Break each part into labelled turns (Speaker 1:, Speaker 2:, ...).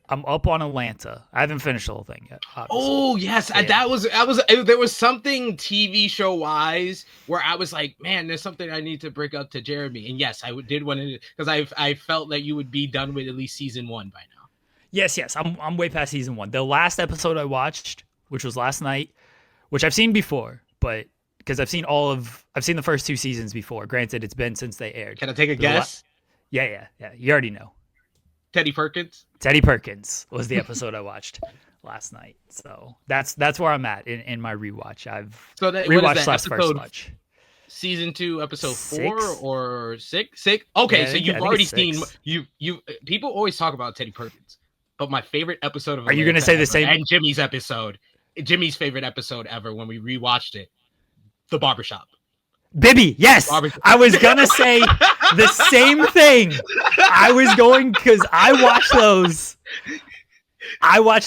Speaker 1: I'm up on Atlanta. I haven't finished the whole thing yet. Obviously.
Speaker 2: Oh yes,
Speaker 1: Yeah.
Speaker 2: that was there was something TV show wise where I was like, man, there's something I need to bring up to Jeremy. And yes, I did want to, because I felt that you would be done with at least season 1 by now.
Speaker 1: Yes. I'm way past season 1. The last episode I watched, which was last night, which I've seen before, but because I've seen the first 2 seasons before. Granted, it's been since they aired.
Speaker 2: Can I take a guess?
Speaker 1: Yeah. You already know.
Speaker 2: Teddy Perkins.
Speaker 1: Teddy Perkins was the episode I watched last night. So that's where I'm at in my rewatch. I've rewatched last first watch.
Speaker 2: Season 2, episode
Speaker 1: 6?
Speaker 2: 4 or 6? Okay,
Speaker 1: Yeah,
Speaker 2: so you've already seen.
Speaker 1: 6.
Speaker 2: You people always talk about Teddy Perkins, but my favorite episode of
Speaker 1: Are you going to say the same?
Speaker 2: And Jimmy's favorite episode ever when we rewatched it, the Barbershop.
Speaker 1: Bibby, yes. I was going to say the same thing. I was going, because I watched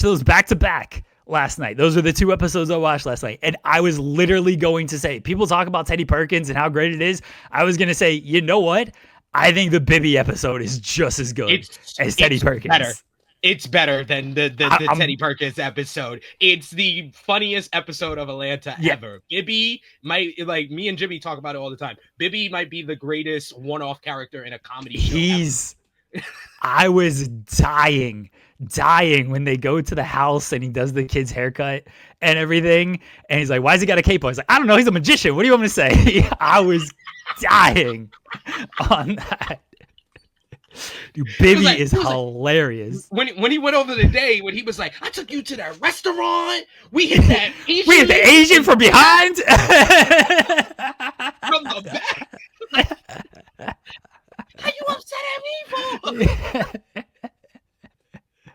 Speaker 1: those back to back last night. Those are the 2 episodes I watched last night. And I was literally going to say, people talk about Teddy Perkins and how great it is. I was going to say, you know what? I think the Bibby episode is just as good as Teddy Perkins.
Speaker 2: Better. It's better than the Teddy Perkins episode. It's the funniest episode of Atlanta ever. Bibby might, like, me and Jimmy talk about it all the time. Bibby might be the greatest one-off character in a comedy show ever.
Speaker 1: I was dying when they go to the house and he does the kid's haircut and everything. And he's like, why has he got a cape on? He's like, I don't know. He's a magician. What do you want me to say? I was dying on that. Dude, Bibby is hilarious.
Speaker 2: When he went over the day when he was like, I took you to that restaurant. We hit that Asian.
Speaker 1: We hit the Asian from behind.
Speaker 2: From the back. How you upset at me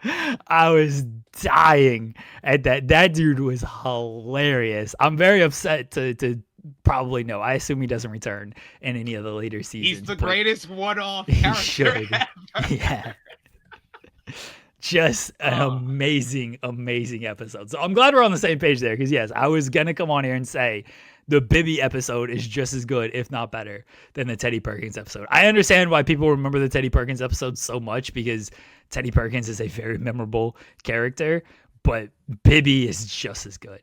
Speaker 2: for?
Speaker 1: I was dying at that. That dude was hilarious. I'm very upset to probably know. I assume he doesn't return in any of the later seasons.
Speaker 2: He's the greatest one-off character ever.
Speaker 1: Yeah. Just an amazing episode. So I'm glad we're on the same page there, because yes, I was going to come on here and say the Bibby episode is just as good, if not better, than the Teddy Perkins episode. I understand why people remember the Teddy Perkins episode so much, because Teddy Perkins is a very memorable character, but Bibby is just as good.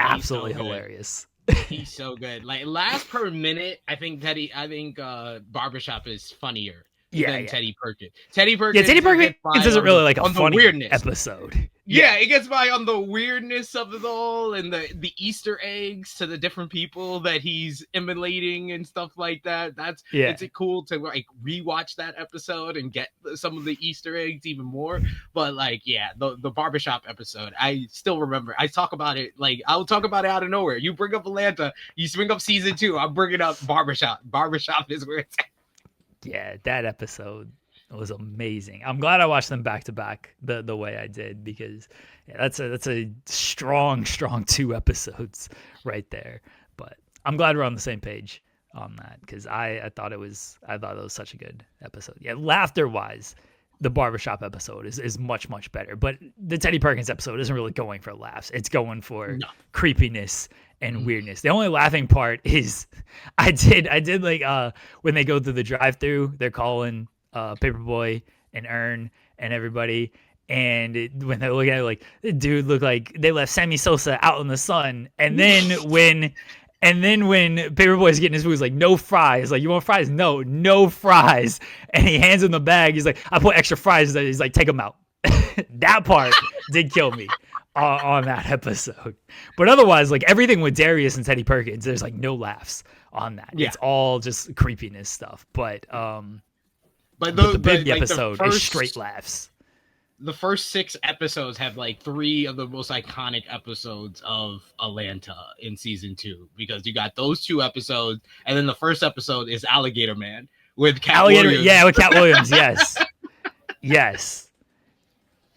Speaker 1: Absolutely hilarious.
Speaker 2: He's so good. Like, last per minute, I think Barbershop is funnier than Teddy Perkins. Teddy Perkins
Speaker 1: isn't really like a funny episode.
Speaker 2: Yeah, it gets by on the weirdness of it all and the Easter eggs to the different people that he's emulating and stuff like that. It's cool to like rewatch that episode and get some of the Easter eggs even more. But like, the Barbershop episode, I still remember. I talk about it, like, I'll talk about it out of nowhere. You bring up Atlanta, you bring up season 2, I'm bringing up Barbershop. Barbershop is where it's at.
Speaker 1: Yeah, that episode was amazing. I'm glad I watched them back to back the way I did, because that's a strong 2 episodes right there. But I'm glad we're on the same page on that, because I thought it was such a good episode. Yeah, laughter wise, the Barbershop episode is much much better. But the Teddy Perkins episode isn't really going for laughs. It's going for creepiness and weirdness. The only laughing part is I did like when they go through the drive-through, they're calling Paperboy and Earn and everybody, and when they look at it, like, the dude looked like they left Sammy Sosa out in the sun. And then when Paperboy's getting his food, he's like, no fries. Like, you want fries? No fries. And he hands him the bag. He's like, I put extra fries. He's like, take them out. That part did kill me on that episode. But otherwise, like, everything with Darius and Teddy Perkins, there's like no laughs on that. It's all just creepiness stuff. But the Bibby episode is straight laughs.
Speaker 2: The first 6 episodes have like 3 of the most iconic episodes of Atlanta in season 2, because you got those 2 episodes, and then the first episode is Alligator Man with Cat Williams.
Speaker 1: Yeah, with Cat Williams. Yes.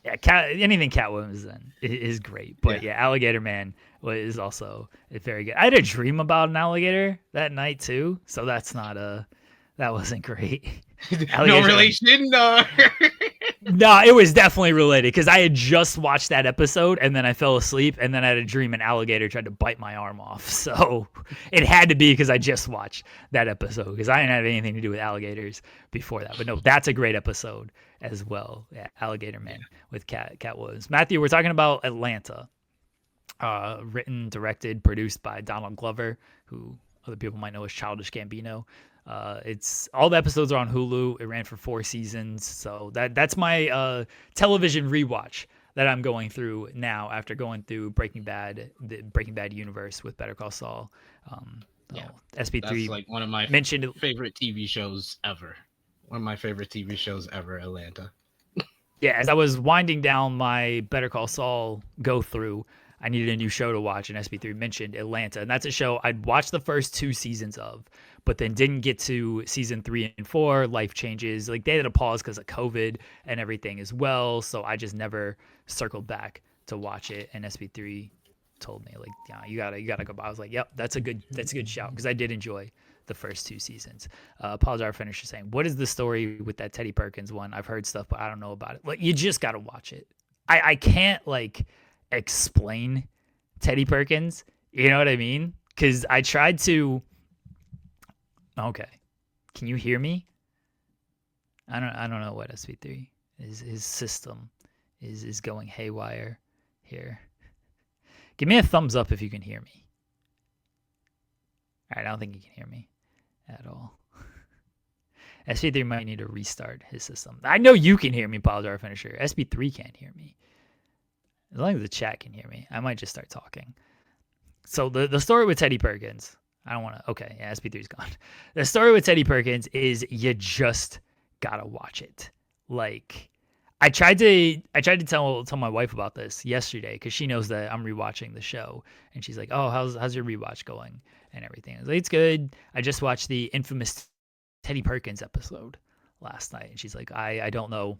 Speaker 1: Yeah, anything Cat Williams then is great. But Alligator Man is also very good. I had a dream about an alligator that night too, so that wasn't great.
Speaker 2: No relation. No.
Speaker 1: No, it was definitely related, because I had just watched that episode and then I fell asleep, and then I had a dream an alligator tried to bite my arm off. So it had to be because I just watched that episode, because I didn't have anything to do with alligators before that. But no, that's a great episode as well. Yeah, Alligator Man with Cat Williams. Matthew, we're talking about Atlanta. Written, directed, produced by Donald Glover, who other people might know as Childish Gambino. It's all the episodes are on Hulu. It ran for 4 seasons, so that's my television rewatch that I'm going through now after going through Breaking Bad, the Breaking Bad universe with Better Call Saul. SP3
Speaker 2: that's like one of my
Speaker 1: mentioned
Speaker 2: favorite TV shows ever. One of my favorite TV shows ever, Atlanta.
Speaker 1: Yeah, as I was winding down my Better Call Saul go through, I needed a new show to watch, and SP3 mentioned Atlanta. And that's a show I'd watched the first 2 seasons of, but then didn't get to season 3 and 4. Life changes. Like, they had a pause because of COVID and everything as well. So I just never circled back to watch it. And SP3 told me, like, yeah, you gotta go. I was like, yep, that's a good shout, because I did enjoy the first 2 seasons. Paul Jar finisher saying, what is the story with that Teddy Perkins one? I've heard stuff, but I don't know about it. Like, you just gotta watch it. I can't like explain Teddy Perkins, you know what I mean? Because I tried to. Okay, can you hear me? I don't know what SP3 is. His system is going haywire here. Give me a thumbs up if you can hear me. All right, I don't think you can hear me at all. SP3 might need to restart his system. I know you can hear me, Paul Jar finisher. SP3 can't hear me. As long as the chat can hear me, I might just start talking. So the story with Teddy Perkins, I don't want to. Okay, yeah, SP3's gone. The story with Teddy Perkins is you just gotta watch it. Like, I tried to tell my wife about this yesterday because she knows that I'm rewatching the show, and she's like, "Oh, how's your rewatch going and everything?" I was like, "It's good. I just watched the infamous Teddy Perkins episode last night," and she's like, "I don't know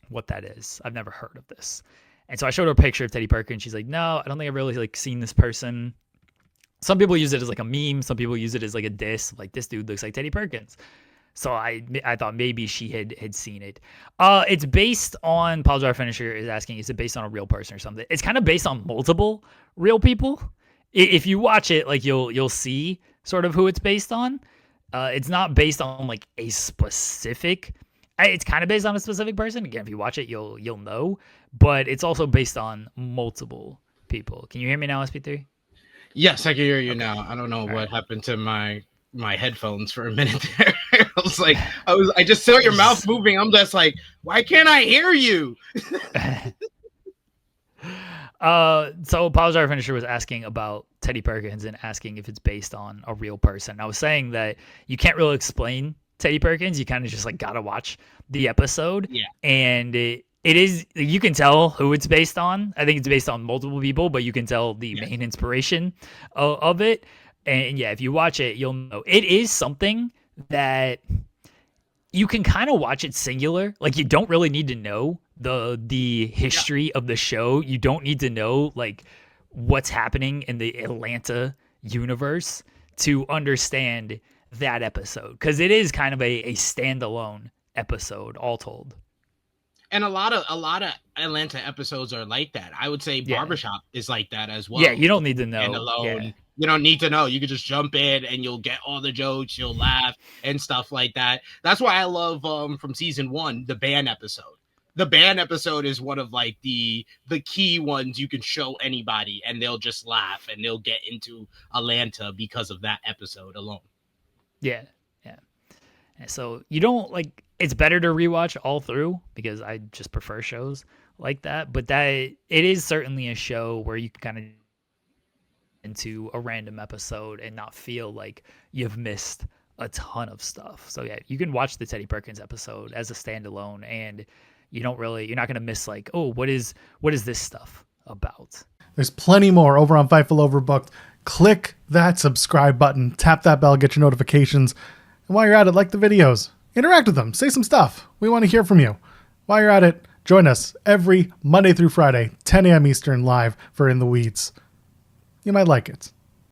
Speaker 1: what that is. I've never heard of this." And so I showed her a picture of Teddy Perkins. She's like, "No, I don't think I've really like seen this person." Some people use it as like a meme. Some people use it as like a diss. Like, this dude looks like Teddy Perkins. So I thought maybe she had seen it. It's based on, Paul Jar Finisher is asking, is it based on a real person or something? It's kind of based on multiple real people. If you watch it, like, you'll see sort of who it's based on. It's not based on like a specific. It's kind of based on a specific person. Again, if you watch it, you'll know. But it's also based on multiple people. Can you hear me now, SP3?
Speaker 2: Yes, I can hear you now. I don't know what happened to my headphones for a minute there. I just saw your mouth moving. I'm just like, why can't I hear you?
Speaker 1: So Paul Jar Finisher was asking about Teddy Perkins and asking if it's based on a real person. I was saying that you can't really explain Teddy Perkins. You kind of just like gotta watch the episode.
Speaker 2: Yeah.
Speaker 1: And it is, you can tell who it's based on. I think it's based on multiple people, but you can tell the main inspiration of it. And yeah, if you watch it, you'll know. It is something that you can kind of watch it singular. Like, you don't really need to know the history of the show. You don't need to know like what's happening in the Atlanta universe to understand that episode, because it is kind of a standalone episode, all told.
Speaker 2: And a lot of Atlanta episodes are like that. I would say Barbershop is like that as well.
Speaker 1: Yeah, you don't need to know.
Speaker 2: And alone, you don't need to know. You can just jump in and you'll get all the jokes, you'll laugh and stuff like that. That's why I love from season 1, the band episode. The band episode is one of like the key ones you can show anybody and they'll just laugh and they'll get into Atlanta because of that episode alone.
Speaker 1: Yeah. And so you don't like, it's better to rewatch all through because I just prefer shows like that. But it is certainly a show where you can kind of into a random episode and not feel like you've missed a ton of stuff. So yeah, you can watch the Teddy Perkins episode as a standalone, and you're not going to miss like, oh, what is this stuff about?
Speaker 3: There's plenty more over on Fightful Overbooked. Click that subscribe button, tap that bell, get your notifications. And while you're at it, like the videos, interact with them, say some stuff. We want to hear from you. While you're at it, join us every Monday through Friday, 10 a.m. Eastern, live for In the Weeds. You might like it.